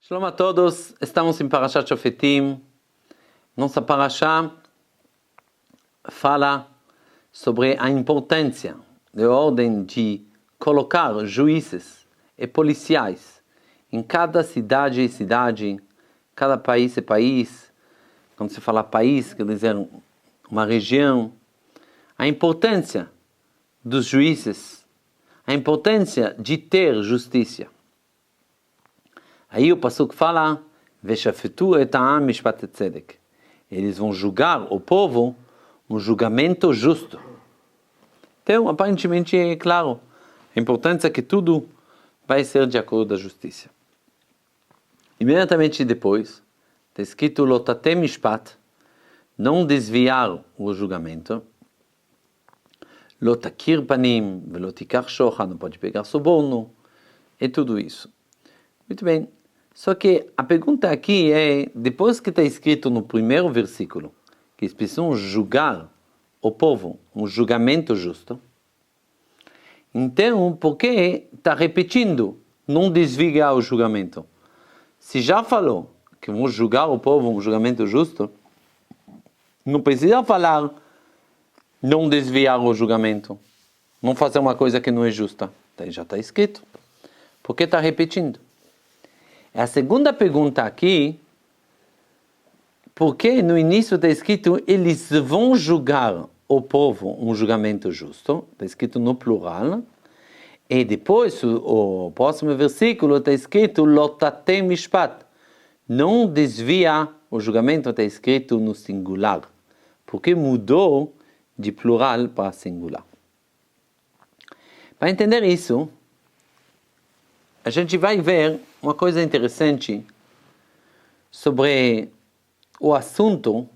Shalom a todos, estamos em Parashat Shofetim. Nossa Parashá fala sobre a importância da ordem de colocar juízes e policiais em cada cidade e cidade, cada país e país. Quando se fala país, quer dizer uma região. A importância dos juízes, a importância de ter justiça. Aí o Pasuk fala, Veshafetu et ha'am mishpat tzedek. Eles vão julgar o povo um julgamento justo. Então, aparentemente é claro, a importância é que tudo vai ser de acordo com a justiça. Imediatamente depois, está escrito Lotate mishpat, não desviar o julgamento. Lotakir panim, velotikar shocha, não pode pegar suborno, e tudo isso. Muito bem. Só que a pergunta aqui é, depois que está escrito no primeiro versículo, que eles precisam julgar o povo, um julgamento justo, então, por que está repetindo, não desviar o julgamento? Se já falou que vamos julgar o povo um julgamento justo, não precisa falar não desviar o julgamento, não fazer uma coisa que não é justa. Já está escrito. Por que está repetindo? A segunda pergunta aqui, porque no início está escrito, eles vão julgar o povo um julgamento justo, está escrito no plural, e depois o próximo versículo está escrito, Lotate mishpat, não desvia o julgamento, está escrito no singular, porque mudou de plural para singular. Para entender isso, a gente vai ver uma coisa interessante sobre o assunto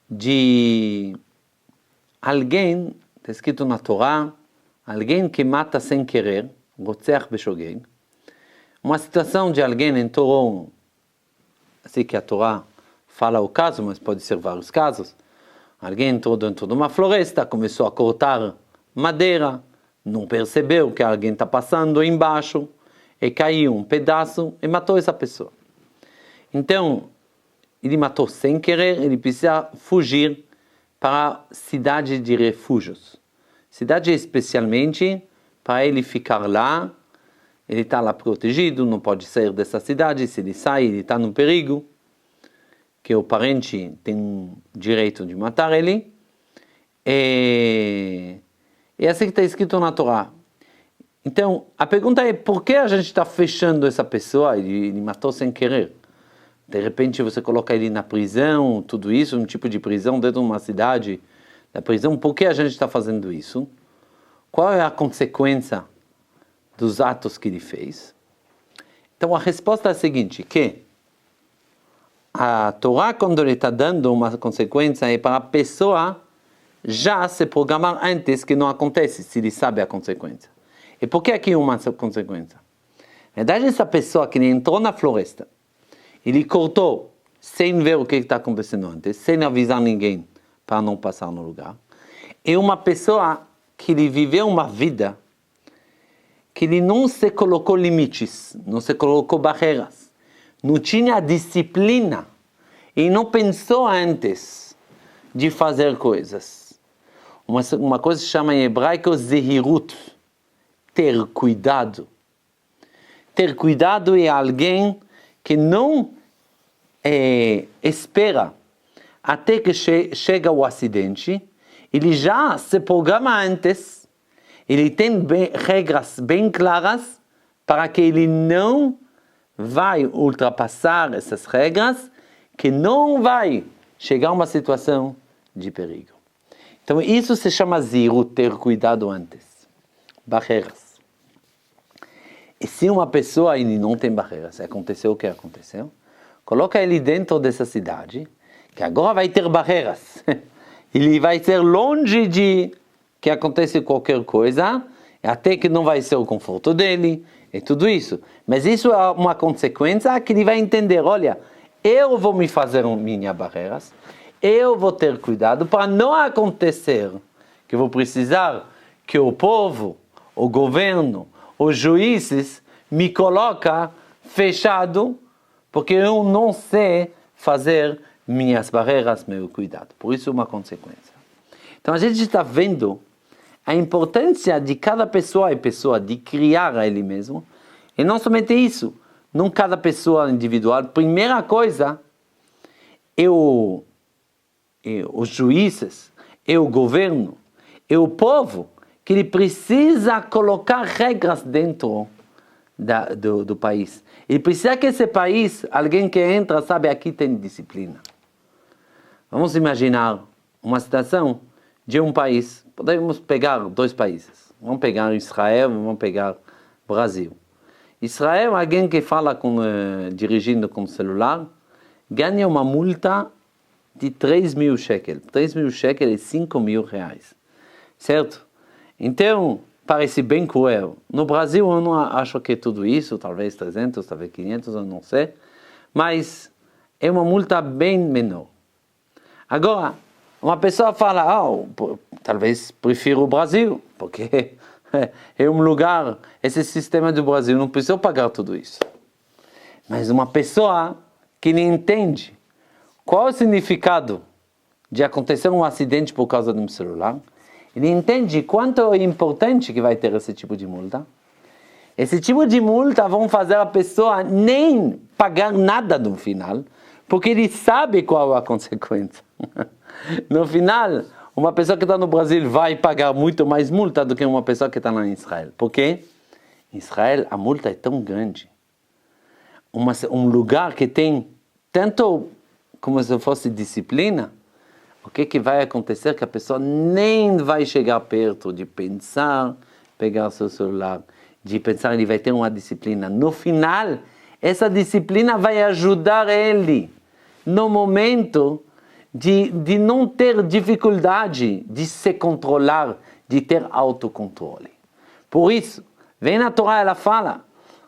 de alguém, está escrito na Torá, alguém que mata sem querer, Rotzeach beshogeg, uma situação de alguém entrou, assim que a Torá fala o caso, mas pode ser vários casos, alguém entrou dentro de uma floresta, começou a cortar madeira, não percebeu que alguém está passando embaixo, e caiu um pedaço e matou essa pessoa. Então, ele matou sem querer, ele precisa fugir para a cidade de refúgios. Cidade especialmente para ele ficar lá, ele está lá protegido, não pode sair dessa cidade, se ele sai, ele está no perigo, que o parente tem direito de matar ele. E assim que está escrito na Torá. Então, a pergunta é, por que a gente está fechando essa pessoa? Ele matou sem querer. De repente você coloca ele na prisão, tudo isso, um tipo de prisão dentro de uma cidade da prisão. Por que a gente está fazendo isso? Qual é a consequência dos atos que ele fez? Então, a resposta é a seguinte, que a Torá, quando ele está dando uma consequência, é para a pessoa já se programar antes que não acontece, se ele sabe a consequência. E por que aqui uma consequência? Na verdade, essa pessoa que entrou na floresta, ele cortou sem ver o que está acontecendo antes, sem avisar ninguém para não passar no lugar. É uma pessoa que ele viveu uma vida que ele não se colocou limites, não se colocou barreiras, não tinha disciplina e não pensou antes de fazer coisas. Uma coisa se chama em hebraico zehirut, ter cuidado. Ter cuidado é alguém que não espera até que chega o acidente, ele já se programa antes, ele tem regras bem claras para que ele não vai ultrapassar essas regras, que não vai chegar a uma situação de perigo. Então isso se chama zirut, ter cuidado antes. Barreiras. E se uma pessoa ele não tem barreiras, aconteceu o que aconteceu, coloca ele dentro dessa cidade, que agora vai ter barreiras. Ele vai ser longe de que aconteça qualquer coisa, até que não vai ser o conforto dele, e tudo isso. Mas isso é uma consequência que ele vai entender, olha, eu vou me fazer minhas barreiras, eu vou ter cuidado para não acontecer que eu vou precisar que o povo, o governo, os juízes me colocam fechado, porque eu não sei fazer minhas barreiras, meu cuidado. Por isso, uma consequência. Então, a gente está vendo a importância de cada pessoa e pessoa de criar a ele mesmo. E não somente isso, não cada pessoa individual. Primeira coisa, os juízes, o governo, o povo, que ele precisa colocar regras dentro do país. Ele precisa que esse país, alguém que entra, sabe, aqui tem disciplina. Vamos imaginar uma situação de um país, podemos pegar 2 países. Vamos pegar Israel e vamos pegar Brasil. Israel, alguém que fala dirigindo com celular, ganha uma multa de 3.000 shekels. 3.000 shekels é 5.000 reais. Certo? Então, parece bem cruel. No Brasil, eu não acho que é tudo isso, talvez 300, talvez 500, eu não sei. Mas é uma multa bem menor. Agora, uma pessoa fala, talvez prefiro o Brasil, porque é um lugar, esse sistema do Brasil, não precisa pagar tudo isso. Mas uma pessoa que não entende qual é o significado de acontecer um acidente por causa de um celular, ele entende quanto é importante que vai ter esse tipo de multa. Esse tipo de multa vão fazer a pessoa nem pagar nada no final, porque ele sabe qual é a consequência. No final, uma pessoa que está no Brasil vai pagar muito mais multa do que uma pessoa que está lá em Israel. Por quê? Em Israel a multa é tão grande. Um lugar que tem tanto como se fosse disciplina, o que vai acontecer? Que a pessoa nem vai chegar perto de pensar, pegar seu celular, de pensar que ele vai ter uma disciplina. No final, essa disciplina vai ajudar ele no momento de não ter dificuldade de se controlar, de ter autocontrole. Por isso, vem na Torá, ela fala,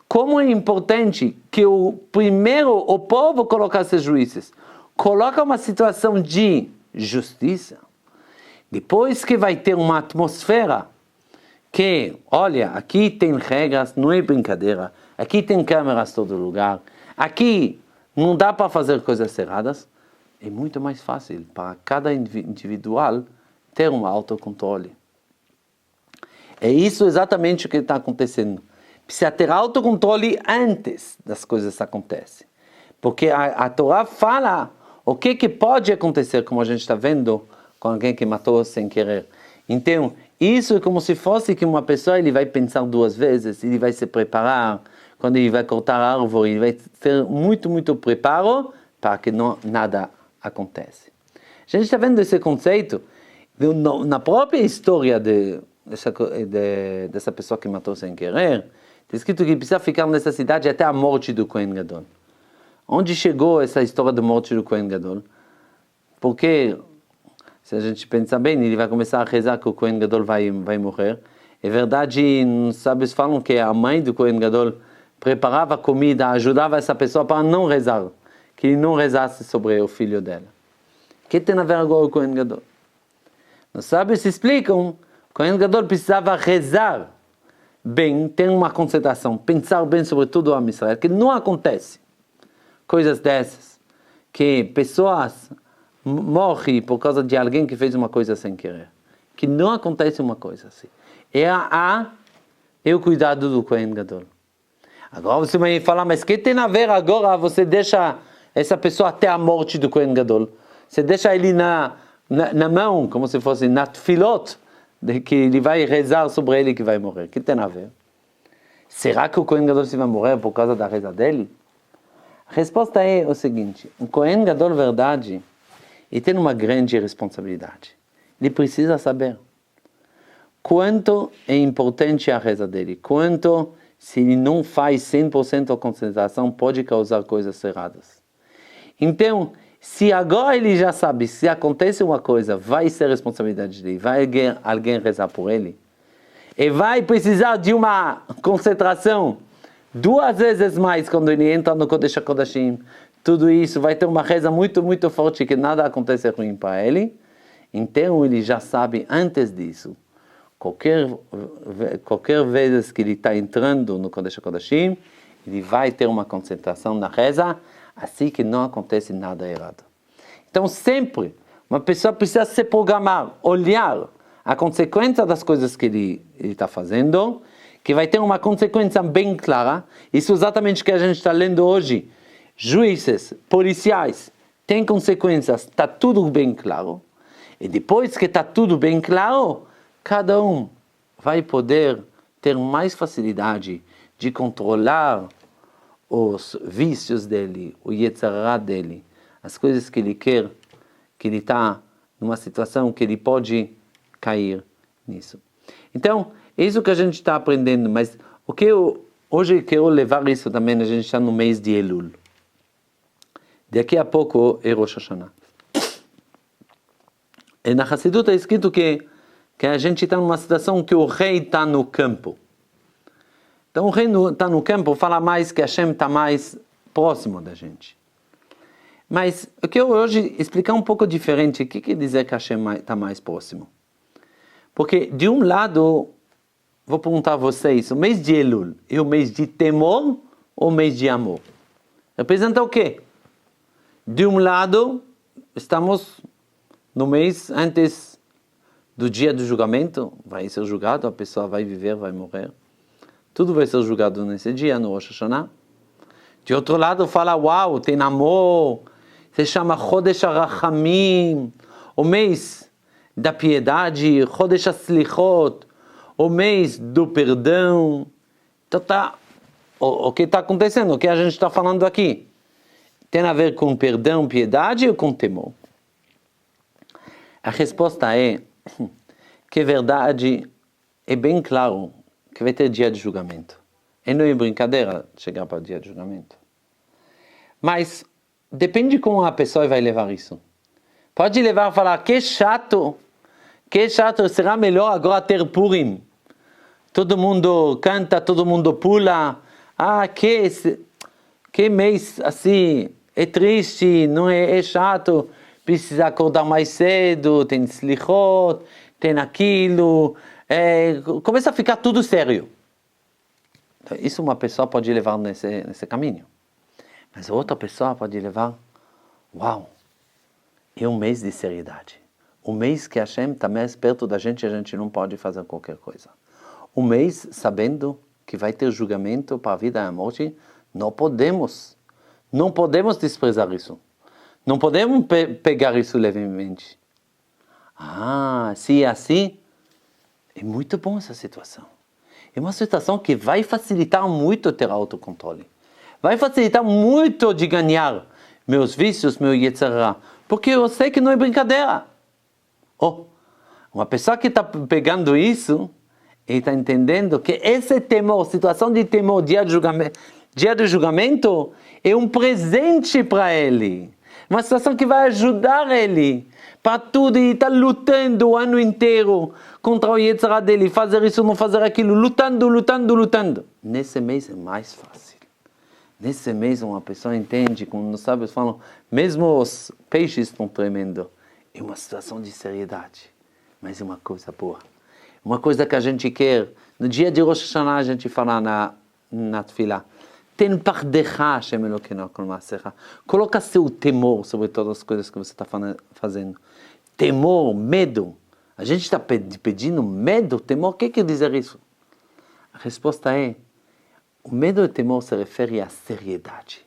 como é importante que primeiro o povo colocasse juízes, coloca uma situação de justiça, depois que vai ter uma atmosfera que, olha, aqui tem regras, não é brincadeira, aqui tem câmeras em todo lugar, aqui não dá para fazer coisas erradas, é muito mais fácil para cada individual ter um autocontrole. É isso exatamente o que está acontecendo. Precisa ter autocontrole antes das coisas acontecerem. Porque a Torá fala o que pode acontecer, como a gente está vendo, com alguém que matou sem querer. Então, isso é como se fosse que uma pessoa ele vai pensar 2 vezes, ele vai se preparar, quando ele vai cortar a árvore, ele vai ter muito preparo para que nada aconteça. A gente está vendo esse conceito na própria história dessa pessoa que matou sem querer. Está escrito que precisa ficar nessa cidade até a morte do Kohen Gadol. Onde chegou essa história da morte do Kohen Gadol? Porque, se a gente pensar bem, ele vai começar a rezar que o Kohen Gadol vai morrer. É verdade, os sábios falam que a mãe do Kohen Gadol preparava comida, ajudava essa pessoa para não rezar, que ele não rezasse sobre o filho dela. O que tem a ver agora o Kohen Gadol? Os sábios explicam que o Kohen Gadol precisava rezar bem, ter uma concentração, pensar bem sobre tudo o Am Israel, que não acontece coisas dessas, que pessoas morrem por causa de alguém que fez uma coisa sem querer, que não acontece uma coisa assim. É o cuidado do Kohen Gadol. Agora você vai falar, mas que tem a ver agora você deixa essa pessoa até a morte do Kohen Gadol? Você deixa ele na mão, como se fosse na tefilot, que ele vai rezar sobre ele que vai morrer. Que tem a ver? Será que o Kohen Gadol se vai morrer por causa da reza dele? A resposta é o seguinte, o Kohen Gadol, verdade, ele tem uma grande responsabilidade. Ele precisa saber quanto é importante a reza dele, quanto, se ele não faz 100% a concentração, pode causar coisas erradas. Então, se agora ele já sabe, se acontece uma coisa, vai ser responsabilidade dele, vai alguém rezar por ele, e vai precisar de uma concentração 2 vezes mais quando ele entra no Kodesh HaKodashim, tudo isso, vai ter uma reza muito forte que nada acontece ruim para ele, então ele já sabe antes disso, qualquer vez que ele está entrando no Kodesh HaKodashim, ele vai ter uma concentração na reza, assim que não acontece nada errado. Então sempre, uma pessoa precisa se programar, olhar a consequência das coisas que ele está fazendo, que vai ter uma consequência bem clara. Isso é exatamente o que a gente está lendo hoje. Juízes, policiais, tem consequências, está tudo bem claro. E depois que está tudo bem claro, cada um vai poder ter mais facilidade de controlar os vícios dele, o Yetzer Hara dele, as coisas que ele quer, que ele está numa situação que ele pode cair nisso. Então, é isso que a gente está aprendendo, mas o que hoje eu quero levar isso também, a gente está no mês de Elul. Daqui a pouco é Rosh Hashanah. E na Hassidut é escrito que a gente está numa situação que o rei está no campo. Então o rei está no campo, fala mais que Hashem está mais próximo da gente. Mas eu quero hoje explicar um pouco diferente o que quer dizer que Hashem está mais próximo. Porque de um lado, vou perguntar a vocês, o mês de Elul é o mês de temor ou o mês de amor? Representa o quê? De um lado, estamos no mês antes do dia do julgamento, vai ser julgado, a pessoa vai viver, vai morrer. Tudo vai ser julgado nesse dia, no Rosh Hashanah. De outro lado, fala, uau, tem amor, se chama Chodesh HaRachamim, o mês da piedade, Chodesh HaSlichot, o mês do perdão. Então o que está acontecendo, o que a gente está falando aqui, tem a ver com perdão, piedade ou com temor? A resposta é que, verdade, é bem claro que vai ter dia de julgamento. E não é brincadeira chegar para o dia de julgamento. Mas depende de como a pessoa vai levar isso. Pode levar a falar, que chato, será melhor agora ter Purim. Todo mundo canta, todo mundo pula. Que mês assim, é triste, não é chato. Precisa acordar mais cedo, tem slichot, tem aquilo. Começa a ficar tudo sério. Isso uma pessoa pode levar nesse caminho. Mas outra pessoa pode levar, uau, é um mês de seriedade. Um mês que Hashem está mais perto da gente e a gente não pode fazer qualquer coisa. Um mês sabendo que vai ter julgamento para a vida e a morte, não podemos desprezar isso. Não podemos pegar isso levemente. Se é assim, é muito bom essa situação. É uma situação que vai facilitar muito ter autocontrole. Vai facilitar muito de ganhar meus vícios, meu Yetzer Hara. Porque eu sei que não é brincadeira. Uma pessoa que está pegando isso, ele está entendendo que esse temor, situação de temor, dia de julgamento, é um presente para ele. Uma situação que vai ajudar ele para tudo, e está lutando o ano inteiro contra o Yetzer Hara dele, fazer isso, não fazer aquilo, lutando. Nesse mês é mais fácil. Nesse mês uma pessoa entende, como os sábios falam, mesmo os peixes estão tremendo. É uma situação de seriedade, mas é uma coisa boa. Uma coisa que a gente quer. No dia de Rosh Hashanah a gente fala na Tefillah, ten pardecha Hashem Elokeinu kol ma'asecha. Coloca seu temor sobre todas as coisas que você está fazendo. Temor, medo. A gente está pedindo medo, temor. O que quer dizer isso? A resposta é, o medo e temor se refere à seriedade.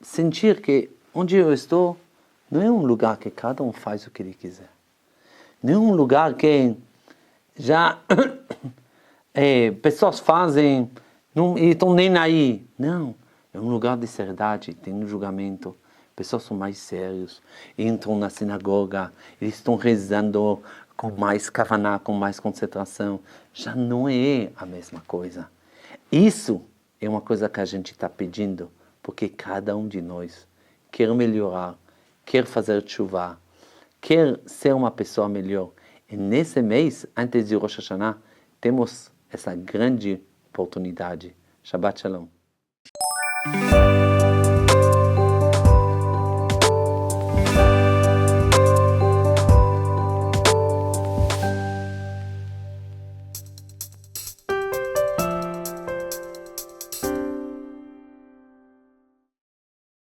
Sentir que onde eu estou não é um lugar que cada um faz o que ele quiser. Não é um lugar que já pessoas fazem e estão nem aí. Não, é um lugar de seriedade, tem um julgamento. Pessoas são mais sérios, entram na sinagoga, eles estão rezando com mais kavaná, com mais concentração. Já não é a mesma coisa. Isso é uma coisa que a gente está pedindo, porque cada um de nós quer melhorar, quer fazer chuva, quer ser uma pessoa melhor. E nesse mês, antes de Rosh Hashanah, temos essa grande oportunidade. Shabbat Shalom.